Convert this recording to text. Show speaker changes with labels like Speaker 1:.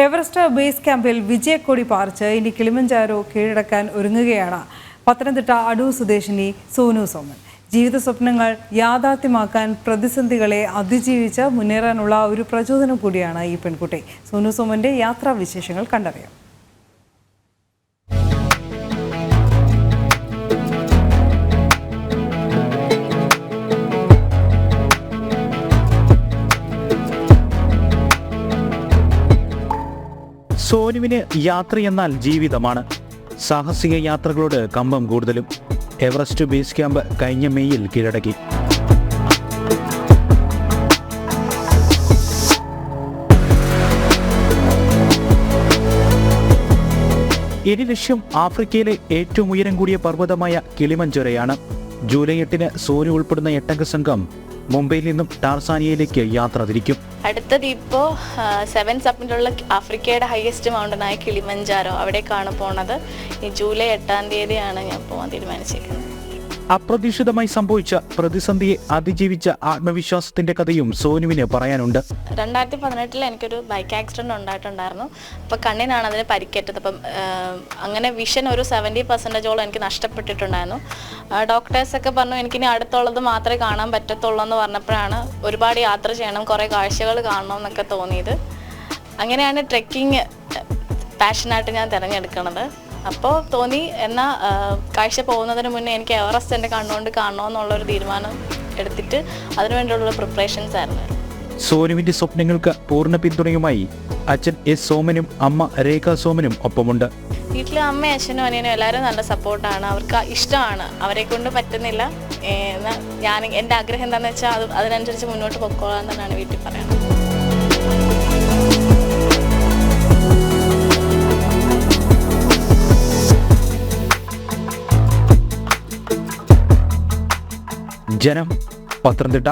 Speaker 1: Everest base ക്യാമ്പിൽ വിജയക്കൊടി പാറിച്ച് ഇനി Kilimanjaro കീഴടക്കാൻ ഒരുങ്ങുകയാണ് പത്തനംതിട്ട അടൂർ സ്വദേശിനി സോനു സോമൻ. ജീവിത സ്വപ്നങ്ങൾ യാഥാർത്ഥ്യമാക്കാൻ പ്രതിസന്ധികളെ അതിജീവിച്ച് മുന്നേറാനുള്ള ഒരു പ്രചോദനം കൂടിയാണ് ഈ പെൺകുട്ടി. സോനു സോമന്റെ യാത്രാവിശേഷങ്ങൾ കണ്ടറിയാം.
Speaker 2: സോനുവിന് യാത്രയെന്നാൽ ജീവിതമാണ്. സാഹസിക യാത്രകളോട് കമ്പം കൂടുതലും. എവറസ്റ്റ് ബേസ് ക്യാമ്പ് കഴിഞ്ഞ മെയ്യിൽ കീഴടക്കി. ഇനി ലക്ഷ്യം ആഫ്രിക്കയിലെ ഏറ്റവും ഉയരം കൂടിയ പർവ്വതമായ കിളിമഞ്ചാരോയാണ്. ജൂലൈ 8-ന് സോനു ഉൾപ്പെടുന്ന 8-അംഗ സംഘം മുംബൈയിൽ നിന്നും ടാർസാനിയയിലേക്ക് യാത്ര തിരിക്കും.
Speaker 3: അടുത്തത് ഇപ്പോൾ 7 സബ്മിലുള്ള ആഫ്രിക്കയുടെ ഹയസ്റ്റ് മൗണ്ടനായ കിളിമഞ്ചാരോ, അവിടേക്കാണ് പോണത്. ഈ ജൂലൈ 8-ാം തീയതിയാണ് ഞാൻ പോകാൻ തീരുമാനിച്ചിരിക്കുന്നത്.
Speaker 2: അപ്രതീക്ഷിതമായി സംഭവിച്ച പ്രതിസന്ധിയെ അതിജീവിച്ച ആത്മവിശ്വാസത്തിന്റെ കഥയും സോനുവിന് പറയാനുണ്ട്.
Speaker 3: 2018 എനിക്കൊരു ബൈക്ക് ആക്സിഡന്റ് ഉണ്ടായിട്ടുണ്ടായിരുന്നു. അപ്പോൾ കണ്ണിനാണ് അതിന് പരിക്കേറ്റത്. അപ്പം അങ്ങനെ വിഷൻ ഒരു 70% എനിക്ക് നഷ്ടപ്പെട്ടിട്ടുണ്ടായിരുന്നു. ഡോക്ടേഴ്സൊക്കെ പറഞ്ഞു എനിക്കിനി അടുത്തുള്ളത് മാത്രമേ കാണാൻ പറ്റത്തുള്ളൂ എന്ന് പറഞ്ഞപ്പോഴാണ് ഒരുപാട് യാത്ര ചെയ്യണം, കുറേ കാഴ്ചകൾ കാണണം എന്നൊക്കെ തോന്നിയത്. അങ്ങനെയാണ് ട്രെക്കിങ് പാഷനായിട്ട് ഞാൻ തിരഞ്ഞെടുക്കുന്നത്. അപ്പോൾ തോന്നി എന്നാൽ കാഴ്ച പോകുന്നതിന് മുന്നേ എനിക്ക് എവറസ്റ്റ് എൻ്റെ കണ്ണുകൊണ്ട് കാണണമെന്നുള്ളൊരു തീരുമാനം എടുത്തിട്ട് അതിനുവേണ്ടിയുള്ള പ്രിപ്പറേഷൻസ് ആയിരുന്നു.
Speaker 2: സോനുവിന്റെ സ്വപ്നങ്ങൾക്ക് പൂർണ്ണ പിന്തുണയുമായി അച്ഛൻ എസ് സോമനും അമ്മ രേഖ സോമനും ഒപ്പമുണ്ട്.
Speaker 3: വീട്ടിൽ അമ്മയും അച്ഛനും അനിയനും എല്ലാവരും നല്ല സപ്പോർട്ടാണ്. അവർക്ക് ഇഷ്ടമാണ്, അവരെ കൊണ്ട് പറ്റുന്നില്ല. ഞാൻ എൻ്റെ ആഗ്രഹം എന്താണെന്ന് വെച്ചാൽ അതിനനുസരിച്ച് മുന്നോട്ട് പൊക്കോളാൻ തന്നെയാണ് വീട്ടിൽ പറയുന്നത്.
Speaker 2: ജനം, പത്തനംതിട്ട.